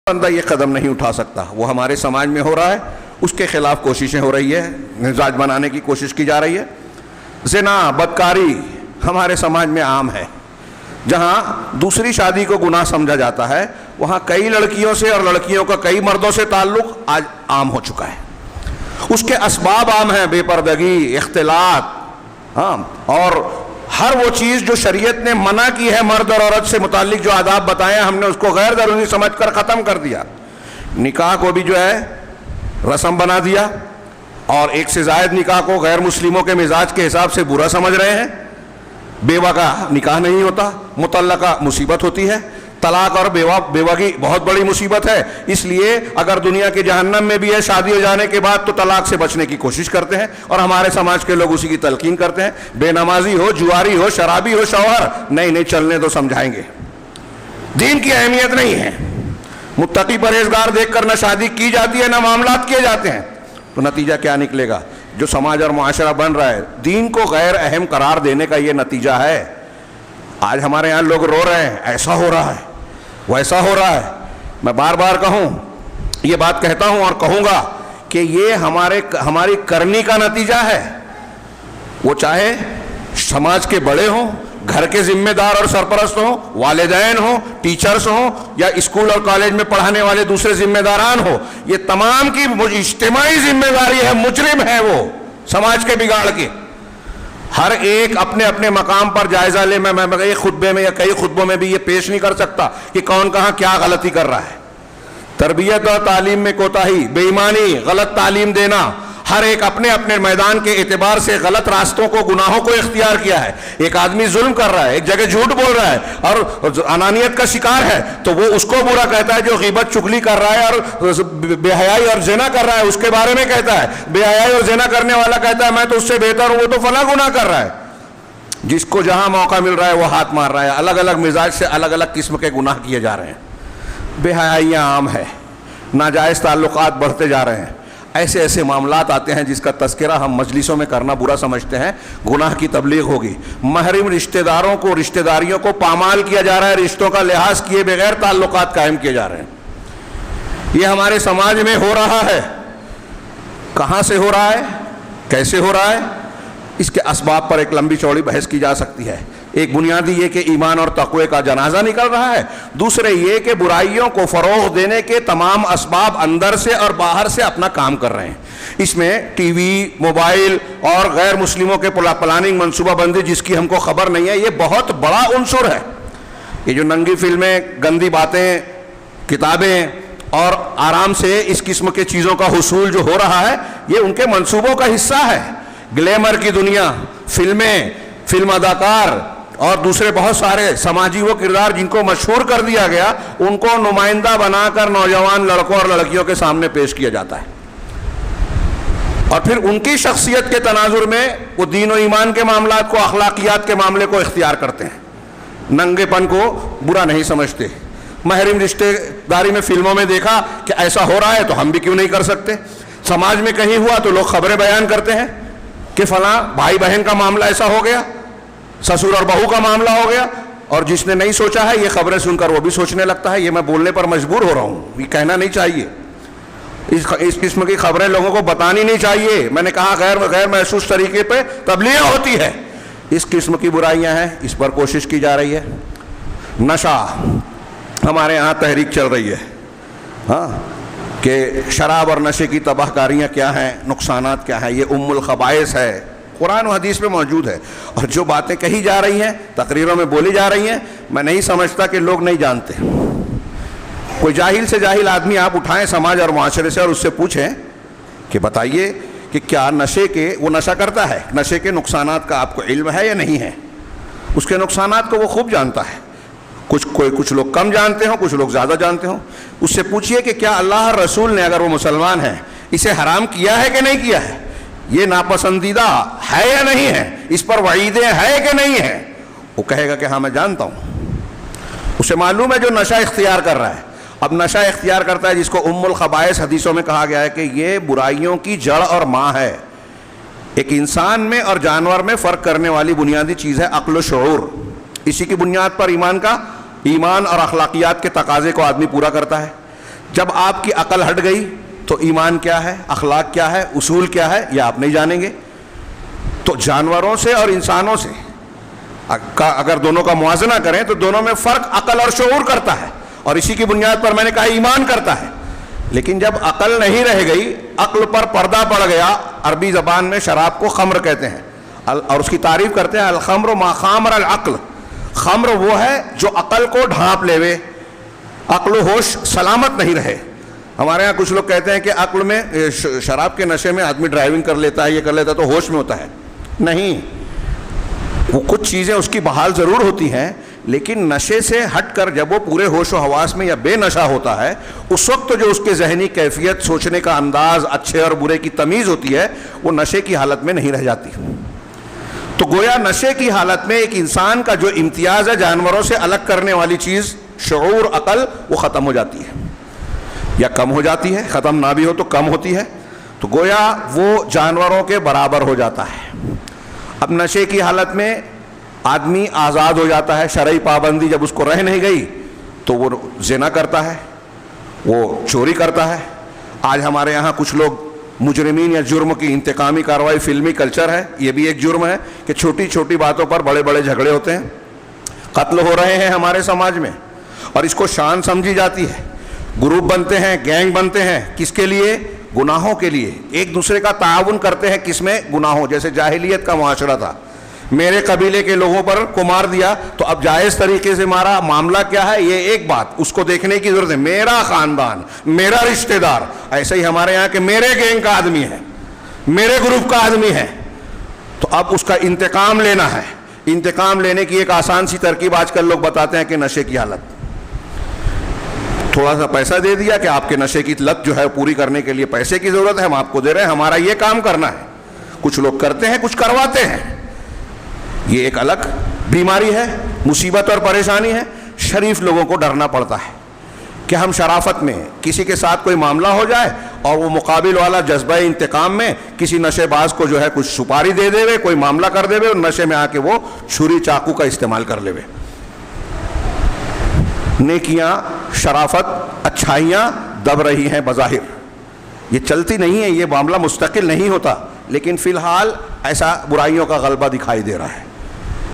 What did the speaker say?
بندہ یہ قدم نہیں اٹھا سکتا. وہ ہمارے سماج میں ہو رہا ہے, اس کے خلاف کوششیں ہو رہی ہے, مزاج بنانے کی کوشش کی جا رہی ہے. زنا, بدکاری ہمارے سماج میں عام ہے. جہاں دوسری شادی کو گناہ سمجھا جاتا ہے, وہاں کئی لڑکیوں سے اور لڑکیوں کا کئی مردوں سے تعلق آج عام ہو چکا ہے. اس کے اسباب عام ہیں, بے پردگی, اختلاط, ہاں, اور ہر وہ چیز جو شریعت نے منع کی ہے مرد اور عورت سے متعلق جو آداب بتائے, ہم نے اس کو غیر ضروری سمجھ کر ختم کر دیا. نکاح کو بھی جو ہے رسم بنا دیا, اور ایک سے زائد نکاح کو غیر مسلموں کے مزاج کے حساب سے برا سمجھ رہے ہیں. بیوہ کا نکاح نہیں ہوتا, مطلقہ مصیبت ہوتی ہے. طلاق اور بیوگی بہت بڑی مصیبت ہے. اس لیے اگر دنیا کے جہنم میں بھی ہے, شادی ہو جانے کے بعد تو طلاق سے بچنے کی کوشش کرتے ہیں, اور ہمارے سماج کے لوگ اسی کی تلقین کرتے ہیں. بے نمازی ہو, جواری ہو, شرابی ہو شوہر, نہیں چلنے تو سمجھائیں گے. دین کی اہمیت نہیں ہے. متقی پرہیزگار دیکھ کر نہ شادی کی جاتی ہے نہ معاملات کیے جاتے ہیں. تو نتیجہ کیا نکلے گا؟ جو سماج اور معاشرہ بن رہا ہے, دین کو غیر اہم قرار دینے کا یہ نتیجہ ہے. آج ہمارے یہاں لوگ رو رہے ہیں, ایسا ہو رہا ہے, ویسا ہو رہا ہے. میں بار بار یہ بات کہتا ہوں اور کہوں گا کہ یہ ہماری کرنی کا نتیجہ ہے. وہ چاہے سماج کے بڑے ہوں, گھر کے ذمہ دار اور سرپرست ہوں, والدین ہوں, ٹیچرز ہوں, یا اسکول اور کالج میں پڑھانے والے دوسرے ذمہ داران ہوں, یہ تمام کی اجتماعی ذمہ داری ہے. مجرم ہے وہ سماج کے بگاڑ کے. ہر ایک اپنے اپنے مقام پر جائزہ لے. میں ایک خطبے میں یا کئی خطبوں میں بھی یہ پیش نہیں کر سکتا کہ کون کہاں کیا غلطی کر رہا ہے. تربیت اور تعلیم میں کوتاہی, بے ایمانی, غلط تعلیم دینا, ہر ایک اپنے اپنے میدان کے اعتبار سے غلط راستوں کو, گناہوں کو اختیار کیا ہے. ایک آدمی ظلم کر رہا ہے, ایک جگہ جھوٹ بول رہا ہے اور انانیت کا شکار ہے, تو وہ اس کو برا کہتا ہے. جو غیبت چغلی کر رہا ہے اور بے حیائی اور زنا کر رہا ہے, اس کے بارے میں کہتا ہے. بے حیائی اور زنا کرنے والا کہتا ہے میں تو اس سے بہتر ہوں, وہ تو فلاں گناہ کر رہا ہے. جس کو جہاں موقع مل رہا ہے وہ ہاتھ مار رہا ہے. الگ الگ مزاج سے الگ الگ قسم کے گناہ کیے جا رہے ہیں. بے حیائیاں عام ہے, ناجائز تعلقات بڑھتے جا رہے ہیں. ایسے معاملات آتے ہیں جس کا تذکرہ ہم مجلسوں میں کرنا برا سمجھتے ہیں. گناہ کی تبلیغ ہوگی. محرم رشتہ داروں کو, رشتہ داریوں کو پامال کیا جا رہا ہے. رشتوں کا لحاظ کیے بغیر تعلقات قائم کیے جا رہے ہیں. یہ ہمارے سماج میں ہو رہا ہے. کہاں سے ہو رہا ہے, کیسے ہو رہا ہے, اس کے اسباب پر ایک لمبی چوڑی بحث کی جا سکتی ہے. ایک بنیادی یہ کہ ایمان اور تقوی کا جنازہ نکل رہا ہے. دوسرے یہ کہ برائیوں کو فروغ دینے کے تمام اسباب اندر سے اور باہر سے اپنا کام کر رہے ہیں. اس میں ٹی وی, موبائل اور غیر مسلموں کے پلاننگ, منصوبہ بندی جس کی ہم کو خبر نہیں ہے, یہ بہت بڑا عنصر ہے. یہ جو ننگی فلمیں, گندی باتیں, کتابیں اور آرام سے اس قسم کے چیزوں کا حصول جو ہو رہا ہے, یہ ان کے منصوبوں کا حصہ ہے. گلیمر کی دنیا, فلمیں, فلم اداکار اور دوسرے بہت سارے سماجی وہ کردار جن کو مشہور کر دیا گیا, ان کو نمائندہ بنا کر نوجوان لڑکوں اور لڑکیوں کے سامنے پیش کیا جاتا ہے. اور پھر ان کی شخصیت کے تناظر میں وہ دین و ایمان کے معاملات کو, اخلاقیات کے معاملے کو اختیار کرتے ہیں. ننگے پن کو برا نہیں سمجھتے. محرم رشتے داری میں فلموں میں دیکھا کہ ایسا ہو رہا ہے تو ہم بھی کیوں نہیں کر سکتے. سماج میں کہیں ہوا تو لوگ خبریں بیان کرتے ہیں کہ فلاں بھائی بہن کا معاملہ ایسا ہو گیا, سسر اور بہو کا معاملہ ہو گیا. اور جس نے نہیں سوچا ہے یہ خبریں سن کر وہ بھی سوچنے لگتا ہے. یہ میں بولنے پر مجبور ہو رہا ہوں, یہ کہنا نہیں چاہیے. اس قسم کی خبریں لوگوں کو بتانی نہیں چاہیے. میں نے کہا غیر محسوس طریقے پہ تبلیغ ہوتی ہے. اس قسم کی برائیاں ہیں, اس پر کوشش کی جا رہی ہے. نشہ, ہمارے یہاں تحریک چل رہی ہے ہاں کہ شراب اور نشے کی تباہ کاریاں کیا ہیں, نقصانات کیا ہیں. یہ ام الخبائث ہے, قرآن و حدیث میں موجود ہے. اور جو باتیں کہی جا رہی ہیں, تقریروں میں بولی جا رہی ہیں, میں نہیں سمجھتا کہ لوگ نہیں جانتے. کوئی جاہل سے جاہل آدمی آپ اٹھائیں سماج اور معاشرے سے اور اس سے پوچھیں کہ بتائیے کہ کیا وہ نشہ کرتا ہے, نشے کے نقصانات کا آپ کو علم ہے یا نہیں ہے. اس کے نقصانات کو وہ خوب جانتا ہے. کچھ لوگ کم جانتے ہوں, کچھ لوگ زیادہ جانتے ہوں. اس سے پوچھئے کہ کیا اللہ رسول نے, اگر وہ مسلمان ہے, اسے حرام کیا ہے کہ نہیں کیا ہے, یہ ناپسندیدہ ہے یا نہیں ہے, اس پر وعیدیں ہے کہ نہیں ہے. وہ کہے گا کہ ہاں میں جانتا ہوں. اسے معلوم ہے جو نشہ اختیار کر رہا ہے. اب نشہ اختیار کرتا ہے جس کو ام الخبائث حدیثوں میں کہا گیا ہے کہ یہ برائیوں کی جڑ اور ماں ہے. ایک انسان میں اور جانور میں فرق کرنے والی بنیادی چیز ہے عقل و شعور. اسی کی بنیاد پر ایمان اور اخلاقیات کے تقاضے کو آدمی پورا کرتا ہے. جب آپ کی عقل ہٹ گئی تو ایمان کیا ہے، اخلاق کیا ہے، اصول کیا ہے، یہ آپ نہیں جانیں گے. تو جانوروں سے اور انسانوں سے اگر دونوں کا موازنہ کریں تو دونوں میں فرق عقل اور شعور کرتا ہے، اور اسی کی بنیاد پر میں نے کہا ایمان کرتا ہے. لیکن جب عقل نہیں رہ گئی، عقل پر پردہ پڑ گیا. عربی زبان میں شراب کو خمر کہتے ہیں، اور اس کی تعریف کرتے ہیں الخمر ما خامر العقل. خمر وہ ہے جو عقل کو ڈھانپ لے، عقل و ہوش سلامت نہیں رہے. ہمارے ہاں کچھ لوگ کہتے ہیں کہ عقل میں شراب کے نشے میں آدمی ڈرائیونگ کر لیتا ہے، یہ کر لیتا ہے تو ہوش میں ہوتا ہے. نہیں، وہ کچھ چیزیں اس کی بحال ضرور ہوتی ہیں، لیکن نشے سے ہٹ کر جب وہ پورے ہوش و حواس میں یا بے نشہ ہوتا ہے، اس وقت جو اس کے ذہنی کیفیت، سوچنے کا انداز، اچھے اور برے کی تمیز ہوتی ہے، وہ نشے کی حالت میں نہیں رہ جاتی. تو گویا نشے کی حالت میں ایک انسان کا جو امتیاز ہے جانوروں سے الگ کرنے والی چیز شعور، عقل، وہ ختم ہو جاتی ہے یا کم ہو جاتی ہے. ختم نہ بھی ہو تو کم ہوتی ہے. تو گویا وہ جانوروں کے برابر ہو جاتا ہے. اب نشے کی حالت میں آدمی آزاد ہو جاتا ہے. شرعی پابندی جب اس کو رہ نہیں گئی تو وہ زنا کرتا ہے، وہ چوری کرتا ہے. آج ہمارے یہاں کچھ لوگ مجرمین یا جرم کی انتقامی کارروائی، فلمی کلچر ہے، یہ بھی ایک جرم ہے کہ چھوٹی چھوٹی باتوں پر بڑے بڑے جھگڑے ہوتے ہیں، قتل ہو رہے ہیں ہمارے سماج میں، اور اس کو شان سمجھی جاتی ہے. گروپ بنتے ہیں، گینگ بنتے ہیں، کس کے لیے؟ گناہوں کے لیے. ایک دوسرے کا تعاون کرتے ہیں، کس میں؟ گناہوں. جیسے جاہلیت کا معاشرہ تھا، میرے قبیلے کے لوگوں پر کو مار دیا تو اب جائز طریقے سے مارا، معاملہ کیا ہے؟ یہ ایک بات اس کو دیکھنے کی ضرورت ہے. میرا خاندان، میرا رشتہ دار. ایسے ہی ہمارے یہاں کہ میرے گینگ کا آدمی ہے، میرے گروپ کا آدمی ہے، تو اب اس کا انتقام لینا ہے. انتقام لینے کی ایک آسان سی ترکیب آج کل لوگ بتاتے ہیں کہ نشے کی حالت. تھوڑا سا پیسہ دے دیا کہ آپ کے نشے کی لت جو ہے پوری کرنے کے لیے پیسے کی ضرورت ہے، ہم آپ کو دے رہے ہیں، ہمارا یہ کام کرنا ہے. کچھ لوگ کرتے ہیں، کچھ کرواتے ہیں. یہ ایک الگ بیماری ہے، مصیبت اور پریشانی ہے. شریف لوگوں کو ڈرنا پڑتا ہے کہ ہم شرافت میں کسی کے ساتھ کوئی معاملہ ہو جائے اور وہ مقابل والا جذبہ انتقام میں کسی نشے باز کو جو ہے کچھ سپاری دے دے وے، کوئی معاملہ کر دے وے، اور نشے میں آ کے وہ چھری چاقو کا استعمال کر لے وے. نیکیاں، شرافت، اچھائیاں دب رہی ہیں بظاہر، یہ چلتی نہیں ہے، یہ معاملہ مستقل نہیں ہوتا، لیکن فی الحال ایسا برائیوں کا غلبہ دکھائی دے رہا ہے.